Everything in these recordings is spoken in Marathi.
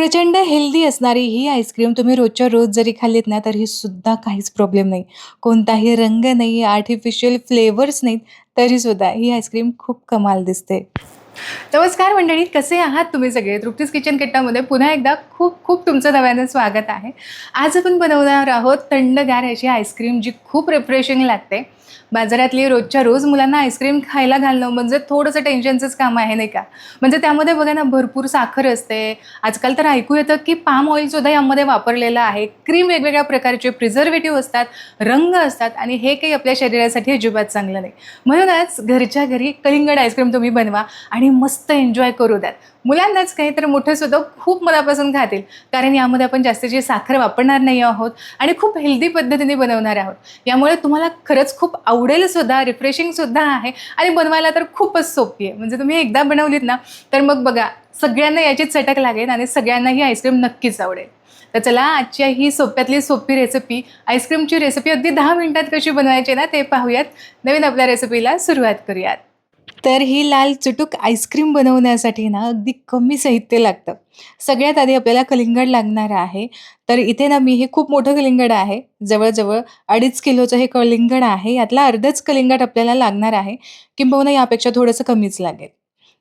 प्रचंड हेल्दी असणारी ही आईस्क्रीम तुम्ही रोजच्या रोज जरी खाल्लीत ना, तरी सुद्धा काहीच प्रॉब्लेम नाही. कोणताही रंग नाही, आर्टिफिशियल फ्लेवर्स नाहीत, तरीसुद्धा ही आईस्क्रीम खूप कमाल दिसते. नमस्कार मंडळी, कसे आहात तुम्ही सगळे? तृप्तीज किचन किट्टामध्ये पुन्हा एकदा खूप खूप तुमचं नव्यानं स्वागत आहे. आज आपण बनवणार आहोत थंडगार अशी आईस्क्रीम जी खूप रिफ्रेशिंग लागते. बाजारातली रोजच्या रोज मुलांना आईस्क्रीम खायला घालणं म्हणजे थोडंसं टेन्शनचंच काम आहे नाही का? म्हणजे त्यामध्ये बघा ना भरपूर साखर असते. आजकाल तर ऐकू येतं की पाम ऑइलसुद्धा यामध्ये वापरलेलं आहे. क्रीम वेगवेगळ्या प्रकारचे प्रिझर्वेटिव्ह असतात, रंग असतात आणि हे काही आपल्या शरीरासाठी अजिबात चांगलं नाही. म्हणूनच घरच्या घरी कलिंगड आईस्क्रीम तुम्ही बनवा आणि मस्त एन्जॉय करू द्यात. मुलांनाच काही तर मोठेसुद्धा खूप मनापासून खातील. कारण यामध्ये आपण जास्तीची साखर वापरणार नाही आहोत आणि खूप हेल्दी पद्धतीने बनवणार आहोत. यामुळे तुम्हाला खरंच खूप आवडेल सुद्धा, रिफ्रेशिंग सुद्धा आहे आणि बनवायला तर खूपच सोपी आहे. म्हणजे तुम्ही एकदा बनवलीत ना, तर मग बघा सगळ्यांना याची चटक लागेल आणि सगळ्यांना ही आईस्क्रीम नक्कीच आवडेल. तर चला आजच्या ही सोप्यातली सोपी रेसिपी, आईस्क्रीमची रेसिपी अगदी 10 मिनिटात कशी बनवायची ना, ते पाहूयात. नवीन आपल्या रेसिपीला सुरुवात करूयात. तर ही लाल चुटूक आईस्क्रीम बनवण्यासाठी ना अगदी कमी साहित्य लागतं. सगळ्यात आधी आपल्याला कलिंगड लागणार आहे. तर इथे ना मी हे खूप मोठं कलिंगड आहे. जवळ-जवळ 2.5 किलोचं हे कलिंगड आहे. यातला अर्धच कलिंगड आपल्याला लागणार आहे. किंबहुना यापेक्षा थोडंसं कमीच लागेल.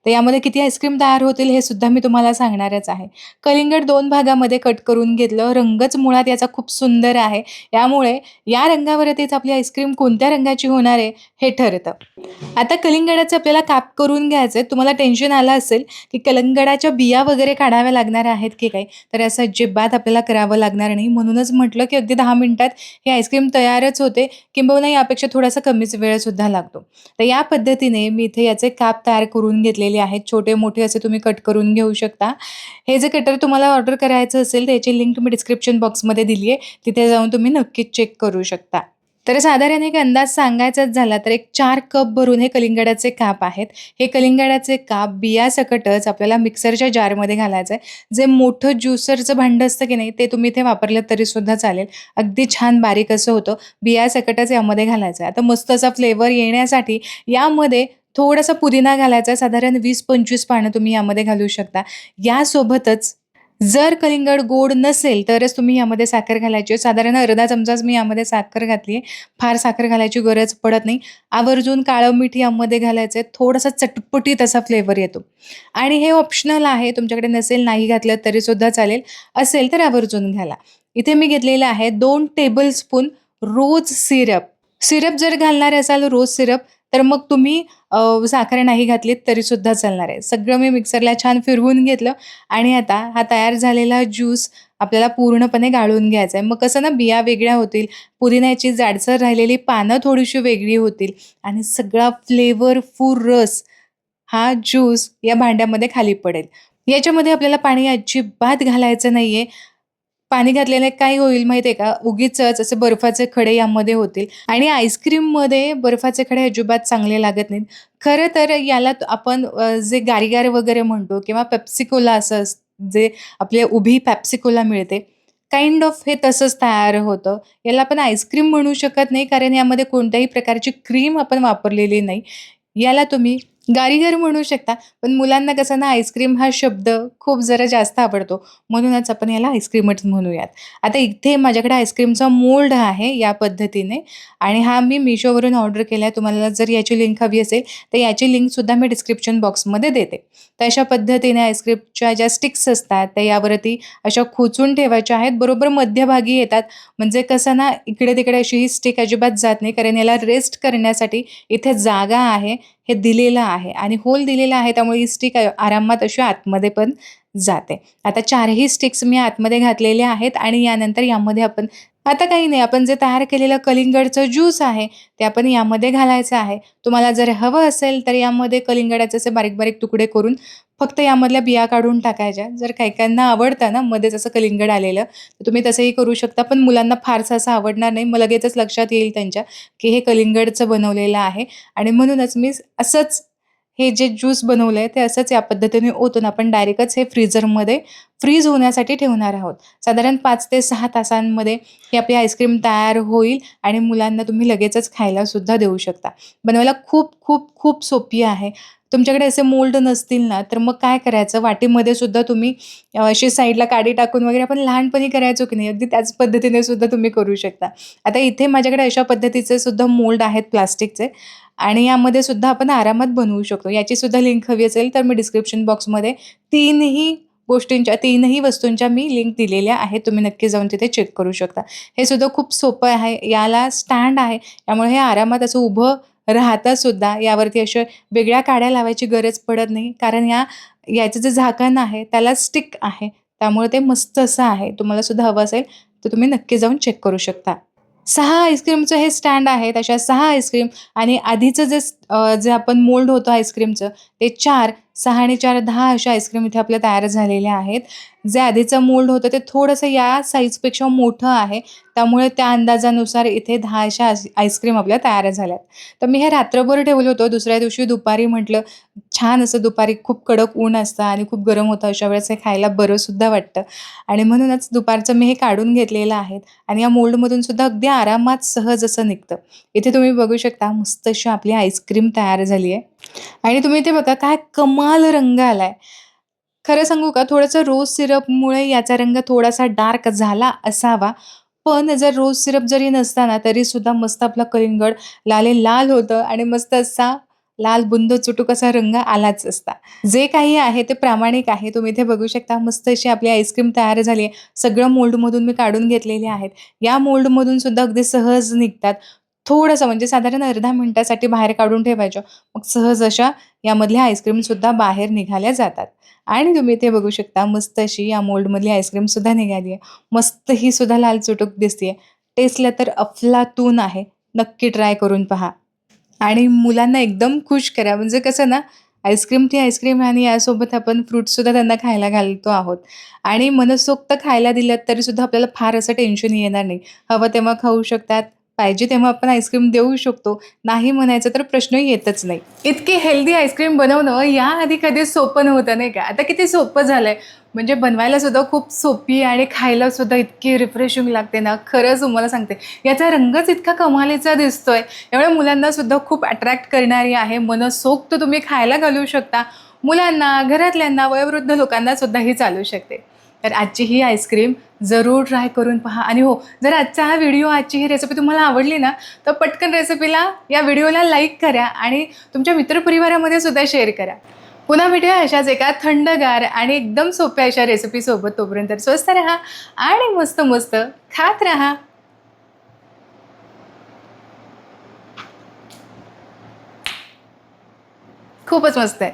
तर यामध्ये किती आईस्क्रीम तयार होतील हे सुद्धा मी तुम्हाला सांगणारच आहे. कलिंगड 2 भागामध्ये कट करून घेतलं. रंगच मुळात याचा खूप सुंदर आहे. यामुळे या रंगावरतीच आपली आईस्क्रीम कोणत्या रंगाची होणार आहे हे ठरतं. आता कलिंगडाचे आपल्याला काप करून घ्यायचे. तुम्हाला टेन्शन आलं असेल, की कलिंगडाच्या बिया वगैरे काढाव्या लागणार आहेत की काय? तर असं अजिबात आपल्याला करावं लागणार नाही. म्हणूनच म्हटलं, की अगदी 10 मिनिटात ही आईस्क्रीम तयारच होते. किंबहुना यापेक्षा थोडासा कमीच वेळसुद्धा लागतो. तर या पद्धतीने मी इथे याचे काप तयार करून घेतलेले आहेत. छोटे-मोठे असे तुम्ही कट करून घेऊ शकता. हे जे कटर तुम्हाला ऑर्डर करायचं असेल, त्याची लिंक मी डिस्क्रिप्शन बॉक्समध्ये दिली आहे. तिथे जाऊन तुम्ही नक्कीच चेक करू शकता. तर साधारण एक अंदाज सांगायचाच झाला तर एक 4 कप भरून हे कलिंगडाचे काप आहेत. हे कलिंगडाचे काप बियासकटच आपल्याला मिक्सरच्या जारमध्ये घालायचं आहे. जे मोठं ज्युसरचं भांडं असतं की नाही, ते तुम्ही इथे वापरलं तरीसुद्धा चालेल. अगदी छान बारीक असं होतं. बियासकटच यामध्ये घालायचं आहे. आता मस्त असा फ्लेवर येण्यासाठी यामध्ये थोडासा पुदिना घालायचा आहे. साधारण 20-25 पानं तुम्ही यामध्ये घालू शकता. यासोबतच जर कलिंगड गोड नसेल, तरच तुम्ही यामध्ये साखर घालायची आहे. साधारण अर्धा चमचाच मी यामध्ये साखर घातली आहे. फार साखर घालायची गरज पडत नाही. आवर्जून काळं मीठ यामध्ये घालायचं आहे. थोडासा चटपटीत असा फ्लेवर येतो आणि हे ऑप्शनल आहे. तुमच्याकडे नसेल, नाही घातलं तरीसुद्धा चालेल. असेल तर आवर्जून घाला. इथे मी घेतलेलं आहे 2 टेबलस्पून रोज सिरप. सिरप जर घालणार असाल रोज सिरप, तर मग तुम्ही साखर नाही घातलीत तरीसुद्धा चालणार आहे. सगळं मी मिक्सरला छान फिरवून घेतलं आणि आता हा तयार झालेला ज्यूस आपल्याला पूर्णपणे गाळून घ्यायचा आहे. मग कसं ना बिया वेगळ्या होतील, पुदिन्याची जाडसर राहिलेली पानं थोडीशी वेगळी होतील आणि सगळा फ्लेवरफुल रस हा ज्यूस या भांड्यामध्ये खाली पडेल. याच्यामध्ये आपल्याला पाणी अजिबात घालायचं नाहीये. पाणी घातल्याने काय होईल माहिती आहे का? उगीचच असे बर्फाचे खडे यामध्ये होतील आणि आईस्क्रीममध्ये बर्फाचे खडे अजिबात चांगले लागत नाहीत. खरं तर याला आपण जे गारीगार वगैरे म्हणतो किंवा पेप्सिकोला असं जे आपली उभी पेप्सिकोला मिळते, काइंड ऑफ हे तसंच तयार होतं. याला आपण आईस्क्रीम म्हणू शकत नाही कारण यामध्ये कोणत्याही प्रकारची क्रीम आपण वापरलेली नाही. याला तुम्ही गारीगर म्हणू शकता. पण मुलांना कसं ना आईस्क्रीम हा शब्द खूप जरा जास्त आवडतो. म्हणूनच आपण याला आईस्क्रीमच म्हणूयात. आता इथे माझ्याकडे आईस्क्रीमचा मोल्ड आहे या पद्धतीने आणि हा मी Meeshoवरून ऑर्डर केला आहे. तुम्हाला जर याची लिंक हवी असेल, तर याची लिंकसुद्धा मी डिस्क्रिप्शन बॉक्समध्ये देते. तर अशा पद्धतीने आईस्क्रीमच्या ज्या स्टिक्स असतात, त्या यावरती अशा खोचून ठेवायच्या आहेत. बरोबर मध्यभागी येतात. म्हणजे कसं ना इकडे-तिकडे अशी ही स्टिक अजिबात जात नाही. कारण याला रेस्ट करण्यासाठी इथे जागा आहे. हे दिलेलं आहे आणि होल दिलेला आहे त्यामुळे ही स्टिक आरामात अशी आतमध्ये पण जाते. आता 4ही स्टिक्स मी आतमध्ये घातलेल्या आहेत आणि यानंतर यामध्ये आपण आता काही नाही, आपण जे तयार केलेलं कलिंगडचं ज्यूस आहे, ते आपण यामध्ये घालायचं आहे. तुम्हाला जर हवं असेल तर यामध्ये कलिंगडाचे असे बारीक-बारीक तुकडे करून फक्त यामधल्या बिया काढून टाकायच्या. जर काही-काहींना आवडतं ना मध्येच असं कलिंगड आलेलं, तर तुम्ही तसंही करू शकता. पण मुलांना फारसं असं आवडणार नाही. मग लगेचच लक्षात येईल त्यांच्या, की हे कलिंगडचं बनवलेलं आहे आणि म्हणूनच मी असंच हे जे ज्यूस बनवलंय ते असंच या पद्धतीने ओतून आपण डायरेक्टच हे फ्रीझरमध्ये फ्रीज होण्यासाठी ठेवणार आहोत. साधारण 5 ते 6 तासांमध्ये ही आपली आईस्क्रीम तयार होईल आणि मुलांना तुम्ही लगेचच खायला सुद्धा देऊ शकता. बनवायला खूप, खूप, खूप सोपी आहे. तुमच्याकडे असे मोल्ड नसतील ना, तर मग काय करायचं, वाटीमध्ये सुद्धा तुम्ही अशी साईडला काडी टाकून वगैरे आपण लहानपणी करायचो की नाही, अगदी त्याच पद्धतीने सुद्धा तुम्ही करू शकता. आता इथे माझ्याकडे अशा पद्धतीचे सुद्धा मोल्ड आहेत प्लास्टिकचे आणि यामध्ये सुद्धा आपण आरामात बनवू शकतो. याची सुद्धा लिंक हवी असेल तर मी डिस्क्रिप्शन बॉक्समध्ये 3ही वस्तूंच्या मी लिंक दिलेल्या आहेत. तुम्ही नक्की जाऊन तिथे चेक करू शकता. हे सुद्धा खूप सोपं आहे. याला स्टँड आहे. त्यामुळे हे आरामात असं उभं राहतं सुद्धा. यावरती अशा वेगळ्या काड्या लावायची गरज पडत नाही. कारण याचं जे झाकण आहे त्याला स्टिक आहे. त्यामुळे ते मस्त असं आहे. तुम्हाला सुद्धा हवं असेल तर तुम्ही नक्की जाऊन चेक करू शकता. 6 आईस्क्रीमचं हे स्टँड आहे. तशा 6 आईस्क्रीम आणि आधीचं जे आपण मोल्ड होतं आईस्क्रीमचं ते 4, 6 आणि 4 10 अशा आईस्क्रीम इथे आपल्या तयार झालेल्या आहेत. जे आधीचं मोल्ड होतं ते थोडंसं या साईजपेक्षा मोठं आहे. त्यामुळे त्या अंदाजानुसार इथे 10 अशा आईस्क्रीम आपल्या तयार झाल्यात. तर मी हे रात्रभर ठेवलं होतं. दुसऱ्या दिवशी दुपारी म्हटलं छान असं दुपारी खूप कडक ऊन असतं आणि खूप गरम होतं. अशा वेळेस हे खायला बरंसुद्धा वाटतं आणि म्हणूनच दुपारचं मी हे काढून घेतलेलं आहे आणि या मोल्डमधून सुद्धा अगदी आरामात सहज असं निघतं. इथे तुम्ही बघू शकता मस्त अशी आपली आईस्क्रीम तयार झाली आहे आणि तुम्ही इथे बघा काय कमाल रंग आलाय. खरं सांगू का, थोडंसं रोज सिरपमुळे याचा रंग थोडासा डार्क झाला असावा. पण जर रोज सिरप जरी नसता ना, तरीसुद्धा मस्त आपला कलिंगड लाल होतं आणि मस्त असा लाल बुंद चुटूक असा रंग आलाच असता. जे काही आहे ते प्रामाणिक आहे. तुम्ही इथे बघू शकता मस्त अशी आपली आईस्क्रीम तयार झाली आहे. सगळं मोल्डमधून मी काढून घेतलेले आहेत. या मोल्डमधून सुद्धा अगदी सहज निघतात. थोडंसं म्हणजे साधारण अर्ध्या मिनिटासाठी बाहेर काढून ठेवायच्या. मग सहज अशा यामधल्या आईस्क्रीमसुद्धा बाहेर निघाल्या जातात. आणि तुम्ही इथे बघू शकता मस्त अशी या मोल्डमधली आईस्क्रीमसुद्धा निघाली आहे. मस्त ही सुद्धा लाल चुटूक दिसतीये. टेस्टला तर अफलातून आहे. नक्की ट्राय करून पहा. आणि मुलांना एकदम खुश करा. म्हणजे कसं ना, आईस्क्रीम ती आईस्क्रीम आणि यासोबत आपण फ्रुट्ससुद्धा त्यांना खायला घालतो आहोत. आणि मनसोक्त खायला दिलत तरीसुद्धा आपल्याला फार असं टेन्शन येणार नाही. हवं तेव्हा खाऊ शकतात. पाहिजे तेव्हा आपण आईस्क्रीम देऊ शकतो. नाही म्हणायचा तर प्रश्न येतच नाही. इतकी हेल्दी आईस्क्रीम बनवणं याआधी कधीच सोपं नव्हतं नाही का? आता किती सोपं झालंय. म्हणजे बनवायला सुद्धा खूप सोपी आणि खायला सुद्धा इतकी रिफ्रेशिंग लागते ना, खरंच तुम्हाला सांगते. याचा रंगच इतका कमालीचा दिसतोय. त्यामुळे मुलांना सुद्धा खूप अट्रॅक्ट करणारी आहे. मनसोक्त तुम्ही खायला घालू शकता. मुलांना, घरातल्यांना, वयोवृद्ध लोकांना सुद्धा ही चालू शकते. तर आजची ही आईस्क्रीम जरूर ट्राय करून पहा. आणि हो, जर आजची ही रेसिपी तुम्हाला आवडली ना, तर पटकन या व्हिडिओला लाईक करा आणि तुमच्या मित्रपरिवारामध्ये सुद्धा शेअर करा. पुन्हा भेटूया अशाच एका थंडगार आणि एकदम सोप्या अशा रेसिपीसोबत. तोपर्यंत स्वस्त राहा आणि मस्त मस्त खात राहा. खूपच मस्त आहे.